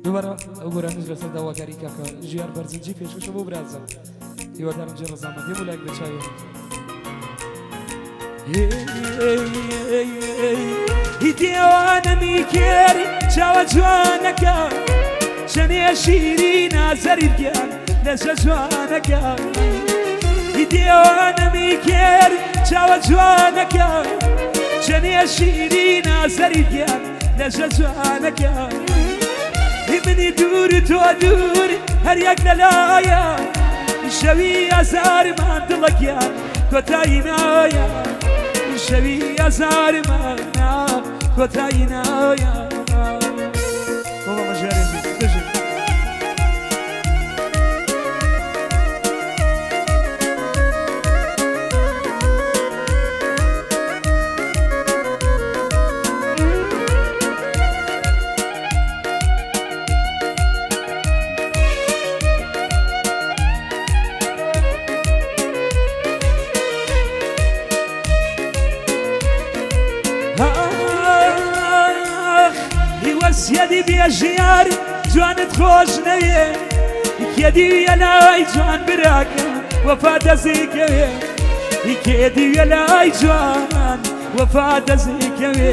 دوباره ئەو گۆرانش لەسەر داواکاری کاکە ژیار بەرزنجی پێشکەشە بۆ برازە هیوادارم جێ ڕەزامەندی و لایک بچاوێ هی دیوانەمی کێری چاوە جوانەکە چەنێ شیرین ئازەری گیان لەژە جوانەکە هی دیوانەمی کێری چاوە جوانەکە چەنێ شیرین ئازەری گیان لەژە جوانەکە هی منی دووری تۆ دووری هەر یەک لەلایە شەوی ئازارمان دڵەکیان کۆتایی نایە شەوی ئازارمان کۆتایی نایە بابا مەژارێن بژن یەدی بێژیاری جوانت خۆش نەوێ کێدی وێلای جوان براکە وەفا دەزیکەوێ کێدی وێلای جوان وەفا دەزیکەوێ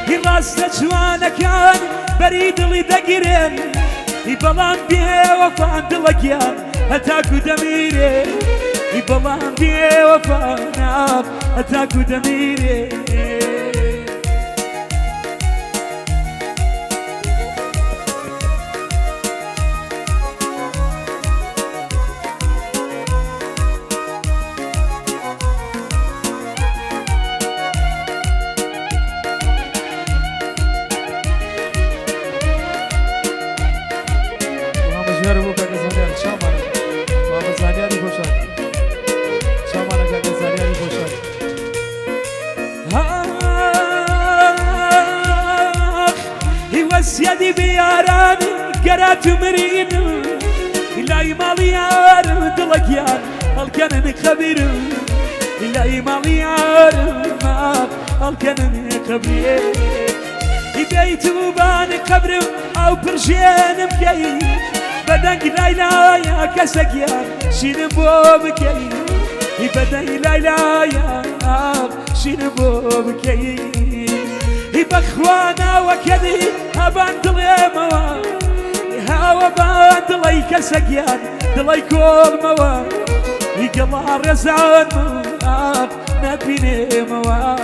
هی ڕاستە جوانەکان بەری دڵی دەگیرێن هی بەڵام بێوەفان دڵەکیان هەتاکو دەمیرێ هی بەڵام بێوەفان هەتاکو دەمیرێ سيدي بياراني قرات مرين إلهي ماليار دلك يار الكنن خبير إلهي ماليار الكنن خبير بيت وبان قبر أو برشين مكي بدنك لايلا يا كسك يار شين بوبكي بدنك لايلا يا شين بوبكي بخوانا وكذي هبان دلي موا هوا بان دلي كسقيان دلي كل موا يقلا رزان مواف نبيني موا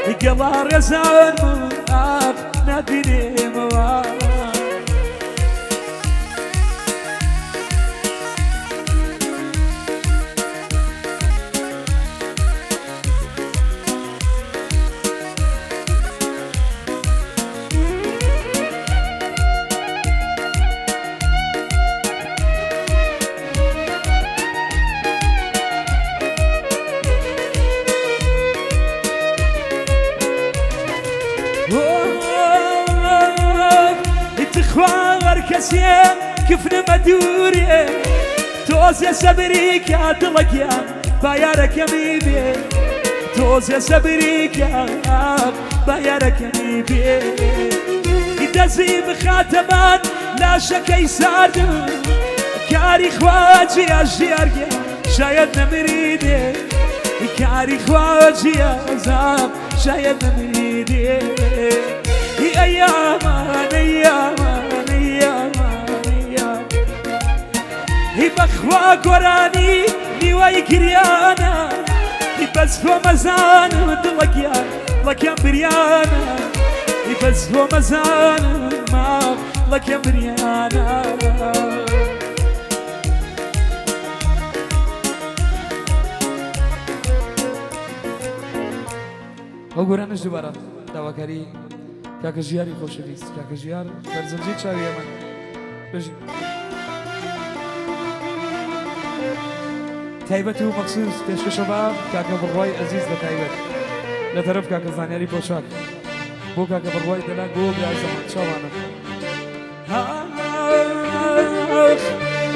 يقلا رزان مواف نبيني موا خوار كسيا كفنا مدوري توز يا سبريك يا دلك يا بايارك يا ميبي توز يا سبريك يا بايارك يا ميبي إذا زي بخاتمان لا شك يسار كاري خواجي يا جيارك شايد نمريدي كاري خواجي يا زاب شايد نمريدي أيامان أيامان أيامان أيامان هي بخوا قراني نواي كريانا هي بس هو مزان دلك يا لك يا بريانا هي بس هو مزان ما لك يا بريانا وقرانش دوباره دواكاري کاکە ژیاری خۆشەویست کاکە ژیار بەرزنجی چاوی ئەمە بژین تایبەت و مەخسوس پێشکەشە بە کاکە بڕوای ئەزیز لە تایبەت لە تەرەف کاکە زانیاری پۆشاک بۆ کاکە بڕوای دەلا بۆ برازەمان چاوانە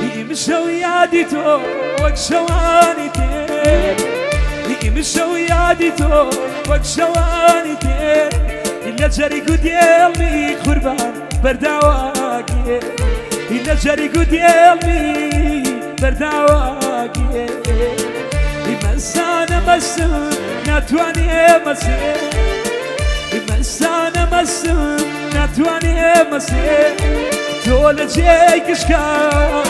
ئیمشە و یادی تۆ وەک شەوانی تێر ئیمشە و یادی تۆ وەک شەوانی تێر إلا جري قديمي قربان برداواكي إلا جريقو ديالي برداواكي مسانا مسن ناتواني مسن مسانا مسن ناتواني مسن تولى جيك شكاس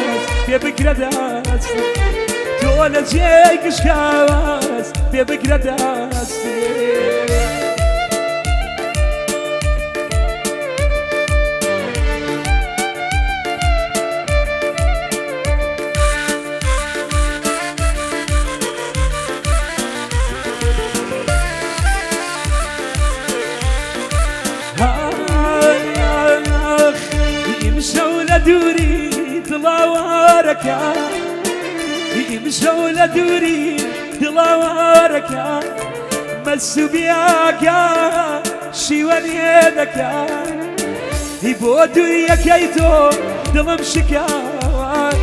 بيبكرة داستي تولى جيك شكاس بيبكرة داستي دوري دلاوارك يمشوا لدوري دلاوارك مسوا بياك شيوان يدك يبو دوري كيتو دلم شكاوان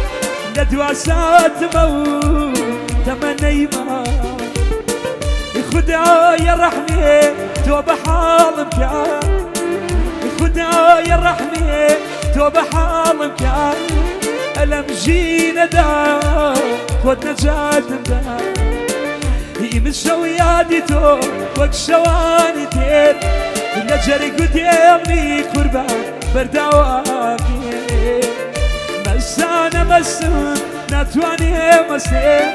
لدواسات موت تمني ما خدعا يا رحمي تو بحالك خدعا يا رحمي تو بحالك ألم جينا دا خد نجات دا يمشوا يادي تو وكشواني تير نجري قدامي قربان بردواكي مسانا مسن ناتواني مسن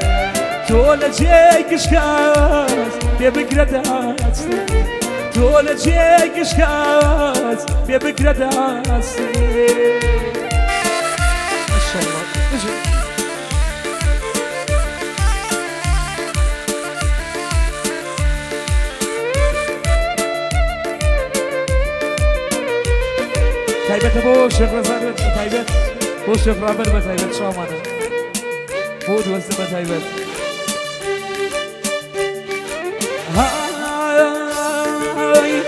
تولا جيك شكاس بيبكرة داستي تولا جيك شكاس بيبكرة داستي ما شاء الله اجي تايبت بو شيخ رزان تايبت بو شيخ رابر بتايبت شامانا بود وزن بتايبت هاي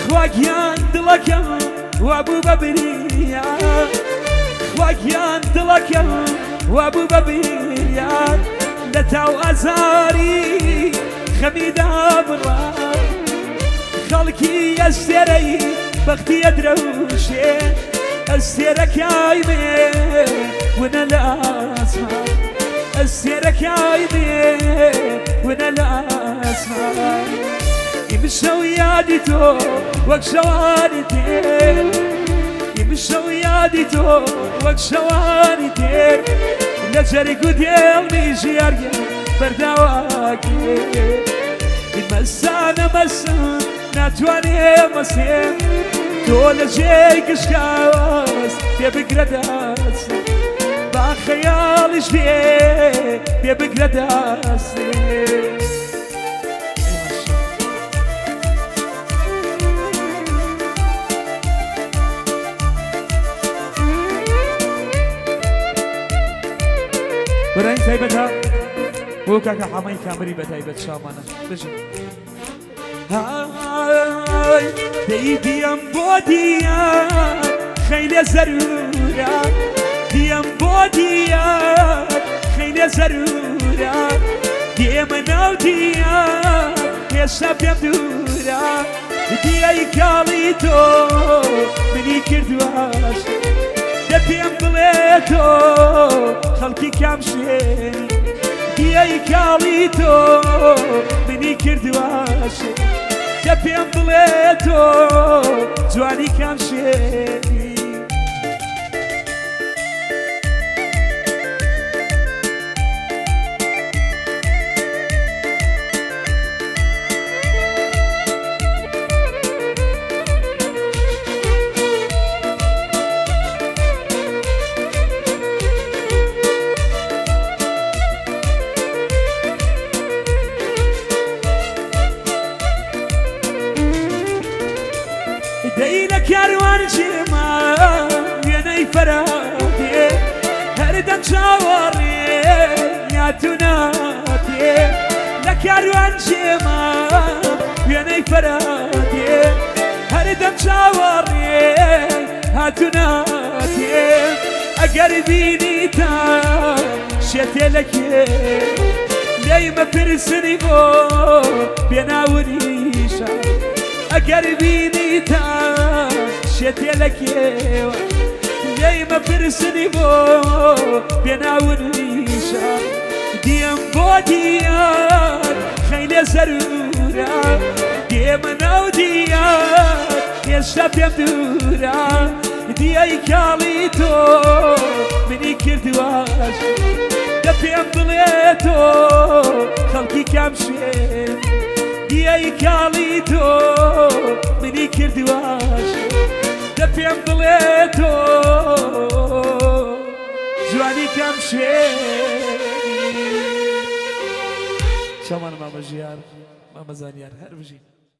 خواجيان دلكم وابو ببريا خواجيان دلكم وابو ببريا لتاو ازاري خميدة برا خلقي يسري بختي ادروشي السيرك عايمي وانا لا اسمع السيرك عايمي وانا لا اسمع يمشوا ياديتو وكشوانيتين يمشوا ياديتو وكشوانيتين نجري قديم نيجي ارجع بردواكي مسانا مسن ناتواني مسن تولا جيك شكاوس بيبكرة داستي بخيالش فيه بيبكرة داستي براين تايبتها وكاكا حماي كامري بتايبت شامانا بجي هاي بيبي ام بوديا خيل زرورا ديام بوديا خيل زرورا ديام نوديا يا شاب يمدورا ديا يكاليتو مني كردواش دبيام بليتو خلقي كامشيني ديا يكاليتو مني كردواش دبيام بليتو جواني كامشيني دينك يا روان جيما يناي فرادي هردن شاوري يا تنادي لك يا روان جيما يناي فرادي هردن شاوري يا تنادي اقربيني تا شتلك دايما فرسني بو بيناوريشا أقربيني تا شتي لك لي ما برسني بو بيناون ليشا ديم بوديان خيل زرورا ديم نوديان يشتم دورا دي كاليتو مني كردواش دفيم ضليتو خلقي كامشين دي كاليتو مني كردواش دفيم ضليتو جواني كامشين شو ماما جيار ماما زانيار هربجي